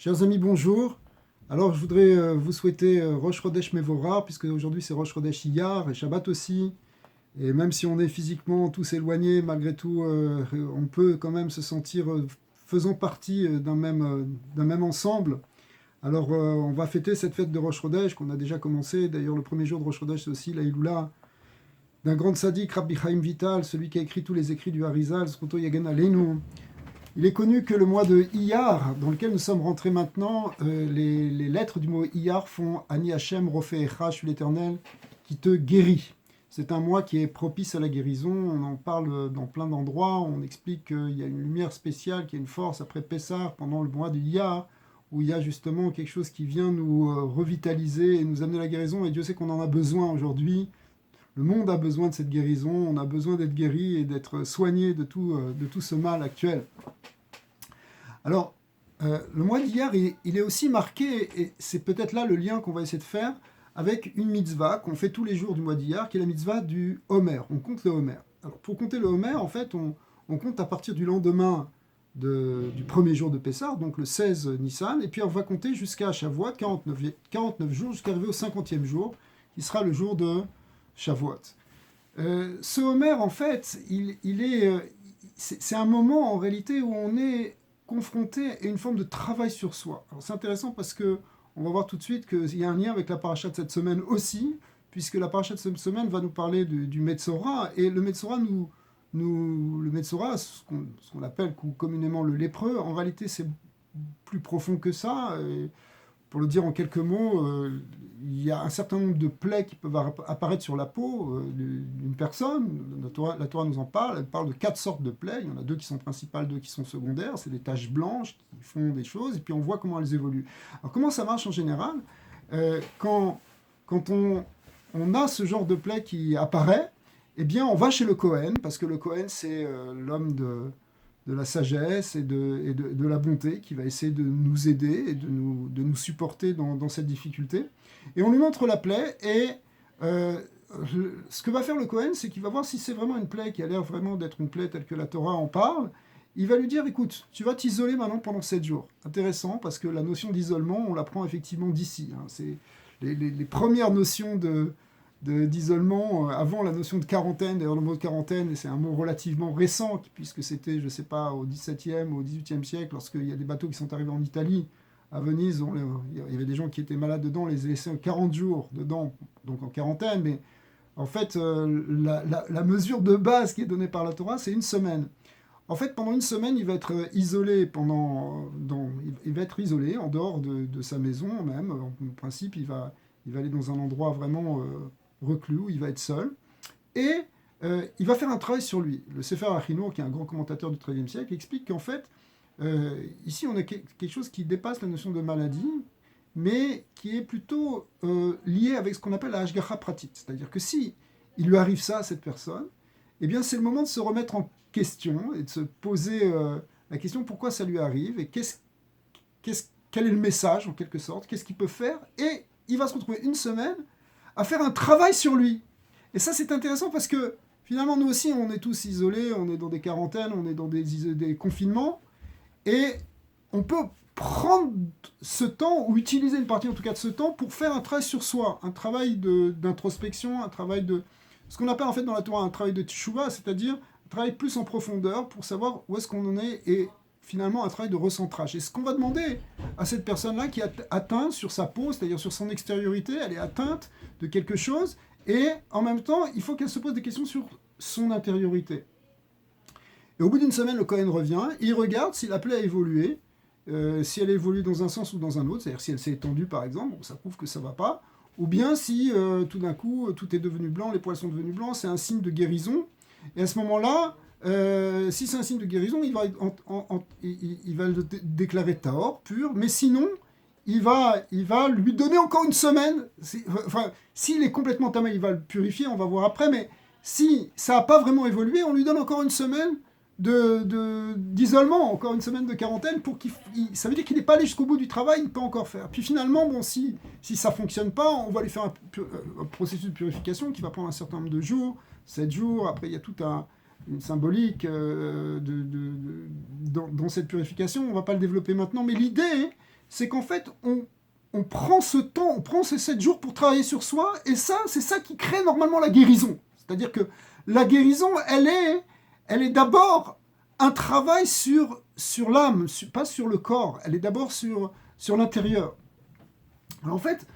Chers amis, bonjour. Alors, je voudrais vous souhaiter Rosh Chodesh Mevora, puisque aujourd'hui c'est Rosh Chodesh Iyar et Shabbat aussi. Et même si on est physiquement tous éloignés, malgré tout, on peut quand même se sentir faisant partie d'un même ensemble. Alors, on va fêter cette fête de Rosh Chodesh qu'on a déjà commencé. D'ailleurs, le premier jour de Rosh Chodesh, c'est aussi la Iloula d'un grand sadique, Rabbi Chaim Vital, celui qui a écrit tous les écrits du Harizal, Zkuto Yagen Aleinu. Il est connu que le mois de Iyar, dans lequel nous sommes rentrés maintenant, les lettres du mot Iyar font Ani Hashem Rofeecha, je suis l'Éternel, qui te guérit. C'est un mois qui est propice à la guérison, on en parle dans plein d'endroits, on explique qu'il y a une lumière spéciale, qu'il y a une force après Pessah, pendant le mois de Iyar, où il y a justement quelque chose qui vient nous revitaliser et nous amener la guérison, et Dieu sait qu'on en a besoin aujourd'hui. Le monde a besoin de cette guérison, on a besoin d'être guéri et d'être soigné de tout ce mal actuel. Alors, le mois d'hier, il est aussi marqué, et c'est peut-être là le lien qu'on va essayer de faire, avec une mitzvah qu'on fait tous les jours du mois d'hier, qui est la mitzvah du Homer. On compte le Homer. Alors, pour compter le Homer, en fait, on compte à partir du lendemain du premier jour de Pessah, donc le 16 Nissan, et puis on va compter jusqu'à Shavuot, 49 jours, jusqu'à arriver au 50e jour, qui sera le jour de Shavuot. Ce Homer, en fait, c'est un moment en réalité où on est confronté à une forme de travail sur soi. Alors c'est intéressant parce que on va voir tout de suite qu'il y a un lien avec la paracha de cette semaine aussi, puisque la paracha de cette semaine va nous parler du Metzora, et le Metzora le Metzora, ce qu'on appelle communément le lépreux, en réalité c'est plus profond que ça. Et pour le dire en quelques mots, il y a un certain nombre de plaies qui peuvent apparaître sur la peau d'une personne. La Torah nous en parle. Elle parle de 4 sortes de plaies. Il y en a 2 qui sont principales, 2 qui sont secondaires. C'est des taches blanches qui font des choses. Et puis on voit comment elles évoluent. Alors comment ça marche en général quand on a ce genre de plaie qui apparaît, eh bien on va chez le Kohen, parce que le Kohen c'est l'homme de la sagesse et de la bonté qui va essayer de nous aider et de nous supporter dans cette difficulté. Et on lui montre la plaie et ce que va faire le Kohen, c'est qu'il va voir si c'est vraiment une plaie qui a l'air vraiment d'être une plaie telle que la Torah en parle. Il va lui dire, écoute, tu vas t'isoler maintenant pendant 7 jours. Intéressant, parce que la notion d'isolement, on la prend effectivement d'ici. C'est les premières notions d'isolement, avant la notion de quarantaine. D'ailleurs, le mot de quarantaine, c'est un mot relativement récent, puisque c'était, je ne sais pas, au XVIIe ou au XVIIIe siècle, lorsqu'il y a des bateaux qui sont arrivés en Italie, à Venise, il y avait des gens qui étaient malades dedans, on les a laissés 40 jours dedans, donc en quarantaine, mais en fait, la mesure de base qui est donnée par la Torah, c'est une semaine. En fait, pendant une semaine, il va être isolé il va être isolé en dehors de sa maison même. En principe, il va aller dans un endroit vraiment reclus où il va être seul. Et il va faire un travail sur lui. Le Sefer Achinour, qui est un grand commentateur du XIIIe siècle, explique qu'en fait, ici, on a quelque chose qui dépasse la notion de maladie, mais qui est plutôt lié avec ce qu'on appelle la Hashgacha pratit. C'est-à-dire que si il lui arrive ça à cette personne, eh bien, c'est le moment de se remettre en question et de se poser la question pourquoi ça lui arrive et quel est le message, en quelque sorte, qu'est-ce qu'il peut faire. Et il va se retrouver une semaine à faire un travail sur lui. Et ça, c'est intéressant parce que finalement, nous aussi, on est tous isolés, on est dans des quarantaines, on est dans des confinements. Et on peut prendre ce temps, ou utiliser une partie en tout cas de ce temps, pour faire un travail sur soi, un travail d'introspection, un travail de... Ce qu'on appelle en fait dans la Torah un travail de teshuvah, c'est-à-dire un travail plus en profondeur pour savoir où est-ce qu'on en est et finalement un travail de recentrage. Et ce qu'on va demander à cette personne-là qui est atteinte sur sa peau, c'est-à-dire sur son extériorité, elle est atteinte de quelque chose, et en même temps, il faut qu'elle se pose des questions sur son intériorité. Et au bout d'une semaine, le Kohen revient, il regarde si la plaie a évolué, si elle évolue dans un sens ou dans un autre, c'est-à-dire si elle s'est étendue par exemple, bon, ça prouve que ça ne va pas, ou bien si tout d'un coup tout est devenu blanc, les poils sont devenus blancs, c'est un signe de guérison. Et à ce moment-là, si c'est un signe de guérison, il va le déclarer tahor, pur, mais sinon, il va lui donner encore une semaine. Enfin, s'il est complètement tamé, il va le purifier, on va voir après, mais si ça n'a pas vraiment évolué, on lui donne encore une semaine d'isolement, encore une semaine de quarantaine, ça veut dire qu'il n'est pas allé jusqu'au bout du travail, il peut encore faire. Puis finalement, bon, si ça ne fonctionne pas, on va lui faire un processus de purification qui va prendre un certain nombre de jours, 7 jours, après il y a toute une symbolique dans cette purification, on ne va pas le développer maintenant, mais l'idée, c'est qu'en fait, on prend ce temps, on prend ces 7 jours pour travailler sur soi, et ça, c'est ça qui crée normalement la guérison. C'est-à-dire que la guérison, elle est d'abord un travail sur l'âme, pas sur le corps, elle est d'abord sur l'intérieur. Alors en fait,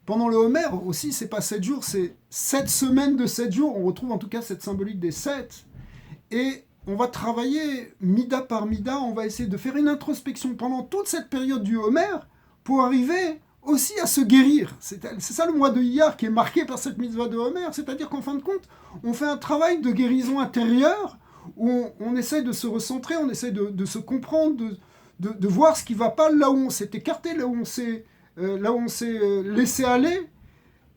pendant le Homer aussi, c'est pas 7 jours, c'est 7 semaines de 7 jours, on retrouve en tout cas cette symbolique des 7, et on va travailler mida par mida, on va essayer de faire une introspection pendant toute cette période du Homer pour arriver aussi à se guérir. C'est ça le mois de Iyar qui est marqué par cette mitzvah de Homer, c'est-à-dire qu'en fin de compte, on fait un travail de guérison intérieure où on essaie de se recentrer, on essaie de se comprendre, de voir ce qui ne va pas là où on s'est écarté, là où on s'est laissé aller.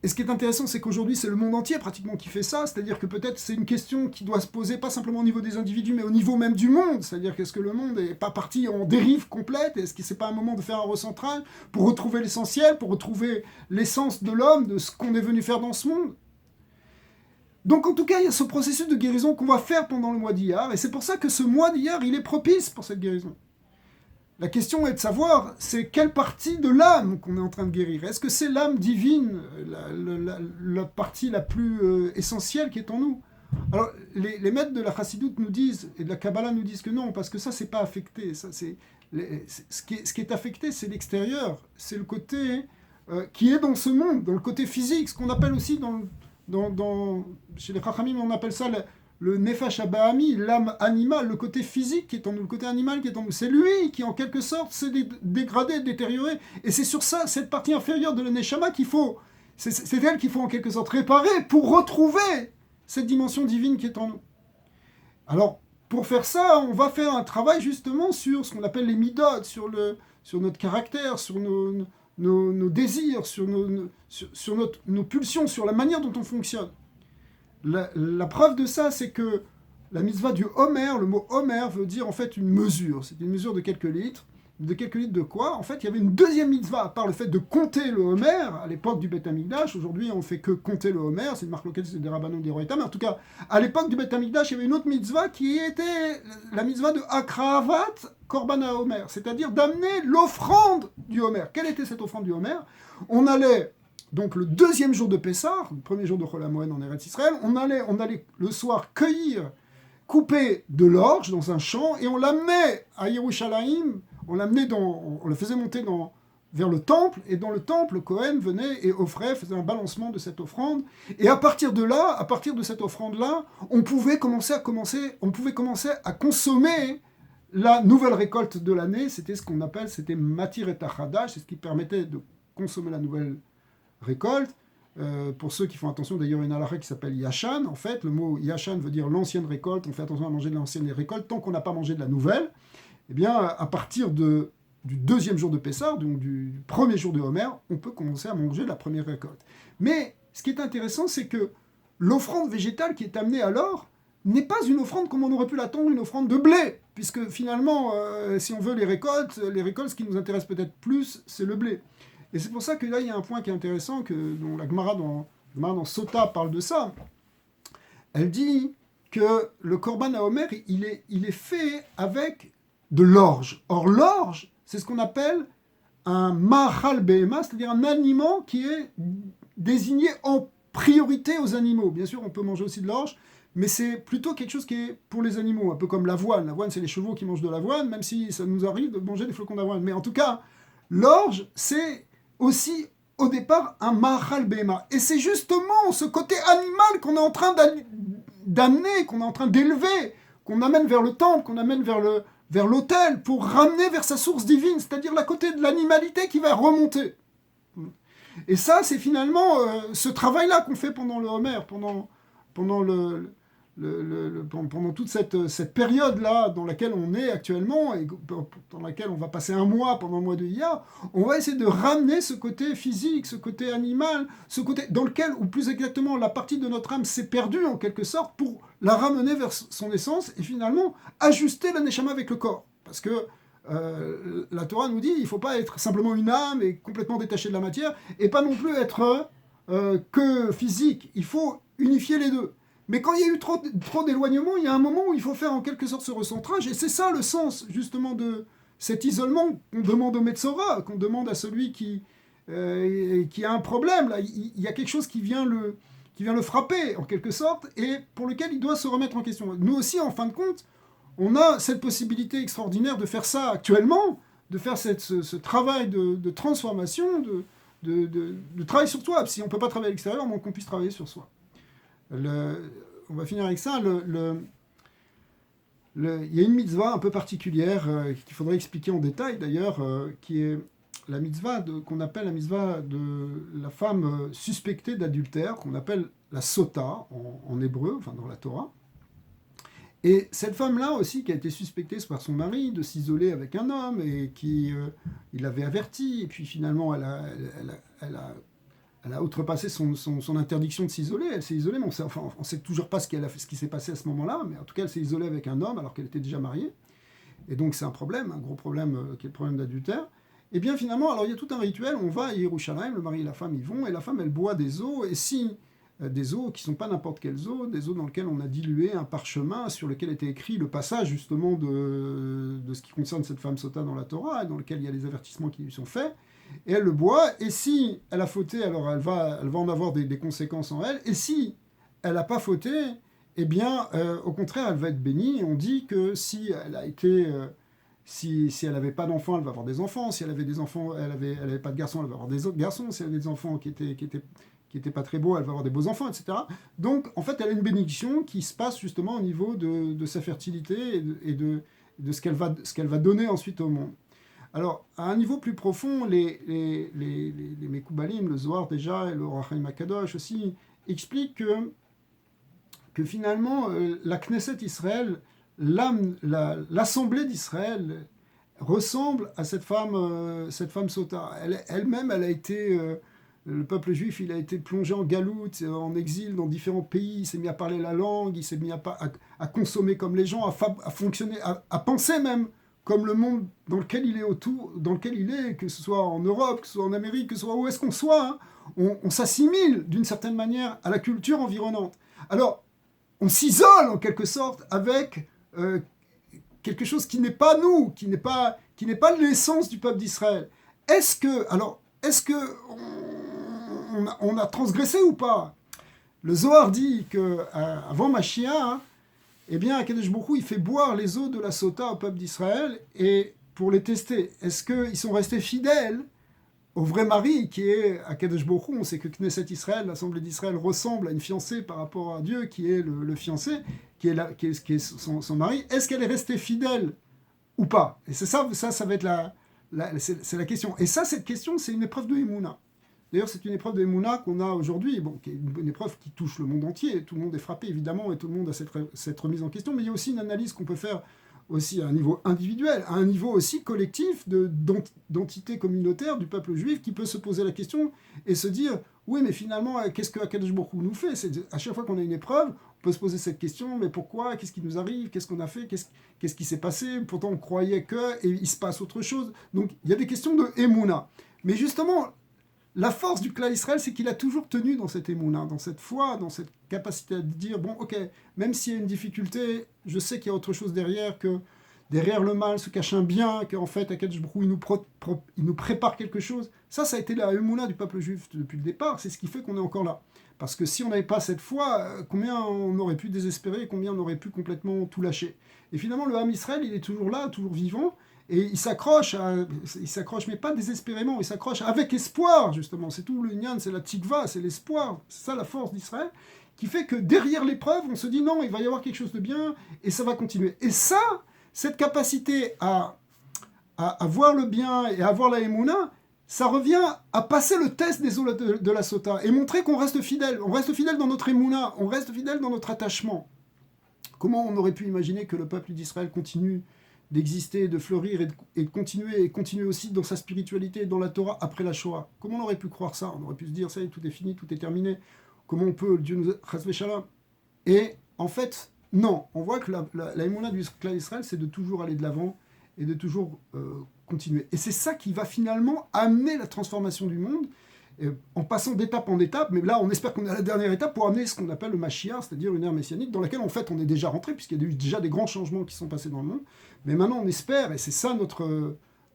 Et ce qui est intéressant, c'est qu'aujourd'hui, c'est le monde entier pratiquement qui fait ça, c'est-à-dire que peut-être c'est une question qui doit se poser pas simplement au niveau des individus, mais au niveau même du monde, c'est-à-dire qu'est-ce que le monde n'est pas parti en dérive complète, est-ce que c'est pas un moment de faire un recentrage pour retrouver l'essentiel, pour retrouver l'essence de l'homme, de ce qu'on est venu faire dans ce monde. Donc en tout cas, il y a ce processus de guérison qu'on va faire pendant le mois d'Iyar, et c'est pour ça que ce mois d'Iyar, il est propice pour cette guérison. La question est de savoir, c'est quelle partie de l'âme qu'on est en train de guérir. Est-ce que c'est l'âme divine, la partie la plus essentielle qui est en nous? Alors, les maîtres de la Chassidoute nous disent, et de la Kabbalah nous disent que non, parce que ça, c'est pas affecté. Ça, ce qui est affecté, c'est l'extérieur. C'est le côté qui est dans ce monde, dans le côté physique, ce qu'on appelle aussi chez les Chachamim, on appelle ça le Nefesh Abahami, l'âme animale, le côté physique qui est en nous, le côté animal qui est en nous. C'est lui qui, en quelque sorte, s'est dégradé, détérioré. Et c'est sur ça, cette partie inférieure de la Neshama qu'il faut... C'est elle qu'il faut en quelque sorte réparer pour retrouver cette dimension divine qui est en nous. Alors, pour faire ça, on va faire un travail justement sur ce qu'on appelle les midot, sur notre caractère, sur nos désirs, sur nos pulsions, sur la manière dont on fonctionne. La preuve de ça, c'est que la mitzvah du Homer, le mot Homer veut dire en fait une mesure. C'est une mesure de quelques litres. De quelques litres de quoi? En fait, il y avait une deuxième mitzvah, à part le fait de compter le Homer, à l'époque du Beth Amikdash. Aujourd'hui, on ne fait que compter le Homer. C'est une marque locale, c'est des Rabbanon, des Roïta. Mais en tout cas, à l'époque du Beth Amikdash, il y avait une autre mitzvah qui était la mitzvah de Akravat Korban Homer, c'est-à-dire d'amener l'offrande du Homer. Quelle était cette offrande du Homer? On allait... Donc le deuxième jour de Pessah, le premier jour de Chol HaMoed en Eretz Israël, on allait le soir cueillir, couper de l'orge dans un champ, et on l'amenait à Yerushalayim, on le faisait monter vers le temple, et dans le temple, le Kohen venait et offrait, faisait un balancement de cette offrande, et à partir de là, à partir de cette offrande-là, on pouvait commencer à consommer la nouvelle récolte de l'année. C'était ce qu'on appelle, c'était Matir et Tachadash, c'est ce qui permettait de consommer la nouvelle récolte. Pour ceux qui font attention, d'ailleurs, il y a une halakha qui s'appelle Yashan. En fait, le mot Yashan veut dire l'ancienne récolte. On fait attention à manger de l'ancienne récolte tant qu'on n'a pas mangé de la nouvelle. Eh bien, à partir du deuxième jour de Pessah, donc du premier jour de Homer, on peut commencer à manger de la première récolte. Mais ce qui est intéressant, c'est que l'offrande végétale qui est amenée alors n'est pas une offrande comme on aurait pu l'attendre, une offrande de blé, puisque finalement, si on veut les récoltes, ce qui nous intéresse peut-être plus, c'est le blé. Et c'est pour ça que là, il y a un point qui est intéressant, dont la Gemara dans Sota parle de ça. Elle dit que le Korban HaOmer, il est fait avec de l'orge. Or, l'orge, c'est ce qu'on appelle un Mahal Behema, c'est-à-dire un aliment qui est désigné en priorité aux animaux. Bien sûr, on peut manger aussi de l'orge, mais c'est plutôt quelque chose qui est pour les animaux, un peu comme l'avoine. L'avoine, c'est les chevaux qui mangent de l'avoine, même si ça nous arrive de manger des flocons d'avoine. Mais en tout cas, l'orge, c'est aussi au départ un Mahal Behema. Et c'est justement ce côté animal qu'on est en train d'amener, qu'on est en train d'élever, qu'on amène vers le temple, qu'on amène vers l'autel, pour ramener vers sa source divine, c'est-à-dire la côté de l'animalité qui va remonter. Et ça, c'est finalement ce travail-là qu'on fait pendant le Homer, pendant toute cette période-là dans laquelle on est actuellement, et dans laquelle on va passer un mois pendant le mois de Iyar, on va essayer de ramener ce côté physique, ce côté animal, ce côté dans lequel, ou plus exactement, la partie de notre âme s'est perdue en quelque sorte, pour la ramener vers son essence, et finalement ajuster la Neshama avec le corps. Parce que la Torah nous dit, il ne faut pas être simplement une âme et complètement détaché de la matière, et pas non plus être que physique. Il faut unifier les deux. Mais quand il y a eu trop d'éloignement, il y a un moment où il faut faire en quelque sorte ce recentrage, et c'est ça le sens justement de cet isolement qu'on demande au Metzora, qu'on demande à celui qui a un problème. Là, il y a quelque chose qui vient le frapper, en quelque sorte, et pour lequel il doit se remettre en question. Nous aussi, en fin de compte, on a cette possibilité extraordinaire de faire ça actuellement, de faire ce travail de transformation, de travail sur soi. Si on ne peut pas travailler à l'extérieur, donc qu'on puisse travailler sur soi. On va finir avec ça. Il y a une mitzvah un peu particulière qu'il faudrait expliquer en détail d'ailleurs, qui est la mitzvah qu'on appelle la mitzvah de la femme suspectée d'adultère, qu'on appelle la sota en hébreu, enfin dans la Torah. Et cette femme-là aussi, qui a été suspectée par son mari de s'isoler avec un homme et il l'avait averti, et puis finalement elle a outrepassé son interdiction de s'isoler. Elle s'est isolée, mais on ne sait toujours pas ce qui s'est passé à ce moment-là, mais en tout cas elle s'est isolée avec un homme alors qu'elle était déjà mariée. Et donc c'est un problème, un gros problème qui est le problème d'adultère. Et bien finalement, alors il y a tout un rituel, on va à Yerushalayim, le mari et la femme y vont, et la femme elle boit des eaux, et si des eaux qui ne sont pas n'importe quelles eaux, des eaux dans lesquelles on a dilué un parchemin sur lequel était écrit le passage justement de ce qui concerne cette femme sota dans la Torah, et dans lequel il y a les avertissements qui lui sont faits, et elle le boit, et si elle a fauté, alors elle va en avoir des conséquences en elle, et si elle n'a pas fauté, eh bien au contraire elle va être bénie. On dit que si elle a été... si elle n'avait pas d'enfants, elle va avoir des enfants. Si elle avait des enfants, elle avait pas de garçons, elle va avoir des autres garçons. Si elle avait des enfants qui étaient pas très beaux, elle va avoir des beaux enfants, etc. Donc, en fait, elle a une bénédiction qui se passe justement au niveau de sa fertilité et de ce qu'elle va donner ensuite au monde. Alors, à un niveau plus profond, les Mekoubalim, le Zohar déjà, et le Orach Chaim HaKadosh aussi, expliquent que finalement, la Knesset Israël, l'Assemblée d'Israël ressemble à cette femme sota. Elle-même, elle a été... le peuple juif, il a été plongé en galoute, en exil dans différents pays, il s'est mis à parler la langue, il s'est mis à consommer comme les gens, à fonctionner, à penser même comme le monde dans lequel il est, que ce soit en Europe, que ce soit en Amérique, que ce soit où est-ce qu'on soit, hein, on s'assimile d'une certaine manière à la culture environnante. Alors, on s'isole en quelque sorte avec quelque chose qui n'est pas nous, qui n'est pas l'essence du peuple d'Israël. Est-ce que on a transgressé ou pas? Le Zohar dit qu'avant Mashiach, hein, eh bien, Akadosh Baruch Hu, il fait boire les eaux de la sota au peuple d'Israël et pour les tester. Est-ce qu'ils sont restés fidèles au vrai mari qui est Akadosh Baruch Hu? On sait que Knesset Israël, l'Assemblée d'Israël, ressemble à une fiancée par rapport à Dieu qui est le fiancé, qui est son mari. Est-ce qu'elle est restée fidèle ou pas? Et c'est ça va être c'est la question. Et ça, cette question, c'est une épreuve de Emouna. D'ailleurs, c'est une épreuve de Emouna qu'on a aujourd'hui, qui est une épreuve qui touche le monde entier. Tout le monde est frappé, évidemment, et tout le monde a cette remise en question. Mais il y a aussi une analyse qu'on peut faire aussi à un niveau individuel, à un niveau aussi collectif d'entité communautaire du peuple juif qui peut se poser la question et se dire « Oui, mais finalement, qu'est-ce que Akadosh Baruch Hu nous fait ?» À chaque fois qu'on a une épreuve, on peut se poser cette question « Mais pourquoi? Qu'est-ce qui nous arrive? Qu'est-ce qu'on a fait? Qu'est-ce qui s'est passé? Pourtant, on croyait que... » Et il se passe autre chose. Donc, il y a des questions de Emouna. Mais justement... La force du clan Israël, c'est qu'il a toujours tenu dans cette émouna, dans cette foi, dans cette capacité à dire, bon, ok, même s'il y a une difficulté, je sais qu'il y a autre chose derrière, que derrière le mal se cache un bien, qu'en fait, Akadosh Baruch Hu, il nous prépare quelque chose. Ça a été la émouna du peuple juif depuis le départ, c'est ce qui fait qu'on est encore là. Parce que si on n'avait pas cette foi, combien on aurait pu désespérer, combien on aurait pu complètement tout lâcher. Et finalement, le Ham Israël, il est toujours là, toujours vivant, et il s'accroche, mais pas désespérément, il s'accroche avec espoir, justement. C'est tout le Nyan, c'est la tikva, c'est l'espoir. C'est ça la force d'Israël, qui fait que derrière l'épreuve, on se dit non, il va y avoir quelque chose de bien, et ça va continuer. Et ça, cette capacité à voir le bien et à voir la émouna, ça revient à passer le test des eaux de la sota, et montrer qu'on reste fidèle. On reste fidèle dans notre émouna, on reste fidèle dans notre attachement. Comment on aurait pu imaginer que le peuple d'Israël continue d'exister, de fleurir et de continuer aussi dans sa spiritualité et dans la Torah après la Shoah? Comment on aurait pu croire ça? On aurait pu se dire, ça y est, tout est fini, tout est terminé. Comment on peut, Dieu nous chasvé shalom? Et en fait, non. On voit que la émouna du clan d'Israël, c'est de toujours aller de l'avant et de toujours continuer. Et c'est ça qui va finalement amener la transformation du monde. en passant d'étape en étape, mais là on espère qu'on est à la dernière étape pour amener ce qu'on appelle le Mashiach, c'est-à-dire une ère messianique dans laquelle en fait on est déjà rentré, puisqu'il y a eu déjà des grands changements qui sont passés dans le monde, mais maintenant on espère, et c'est ça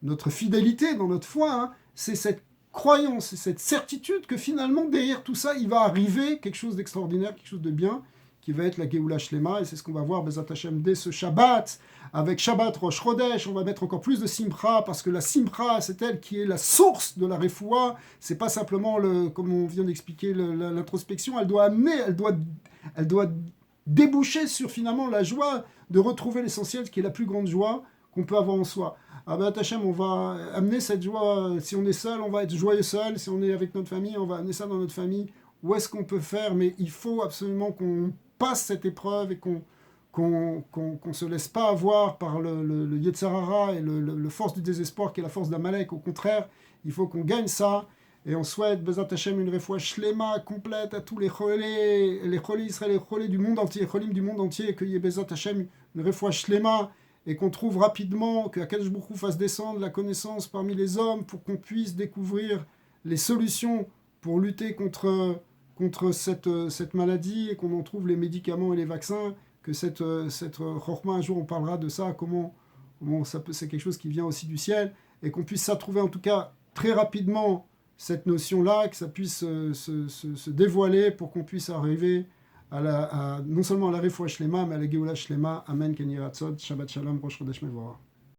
notre fidélité dans notre foi, hein, c'est cette croyance, c'est cette certitude que finalement derrière tout ça il va arriver quelque chose d'extraordinaire, quelque chose de bien, qui va être la Géoula Shlema, et c'est ce qu'on va voir Bezat Hashem dès ce Shabbat, avec Shabbat Rosh Chodesh, on va mettre encore plus de Simcha, parce que la Simcha, c'est elle qui est la source de la Refoua, c'est pas simplement, comme on vient d'expliquer, l'introspection, elle doit amener, elle doit déboucher sur finalement la joie de retrouver l'essentiel, qui est la plus grande joie qu'on peut avoir en soi. Ah ben Hachem, on va amener cette joie, si on est seul, on va être joyeux seul, si on est avec notre famille, on va amener ça dans notre famille. Où est-ce qu'on peut faire? Mais il faut absolument qu'on passe cette épreuve et qu'on se laisse pas avoir par le Yetzer Hara et le force du désespoir qui est la force d'Amalek. Au contraire, il faut qu'on gagne ça. Et on souhaite, Bezat Hashem, une refoua shlema complète à tous les cholés Israël, les cholés du monde entier, les cholim du monde entier, qu'il y ait Bezat Hashem, une refoua shlema, et qu'on trouve rapidement, que Akadosh Baruch Hu fasse descendre la connaissance parmi les hommes pour qu'on puisse découvrir les solutions pour lutter contre cette maladie et qu'on en trouve les médicaments et les vaccins, que cette chorma, un jour on parlera de ça, comment c'est quelque chose qui vient aussi du ciel, et qu'on puisse ça trouver en tout cas très rapidement cette notion-là, que ça puisse se dévoiler pour qu'on puisse arriver non seulement à la Refoua Shlema, mais à la Géoula Shlema. Amen, Ken Yiratzot, Shabbat Shalom, Rosh Chodesh Mevorach.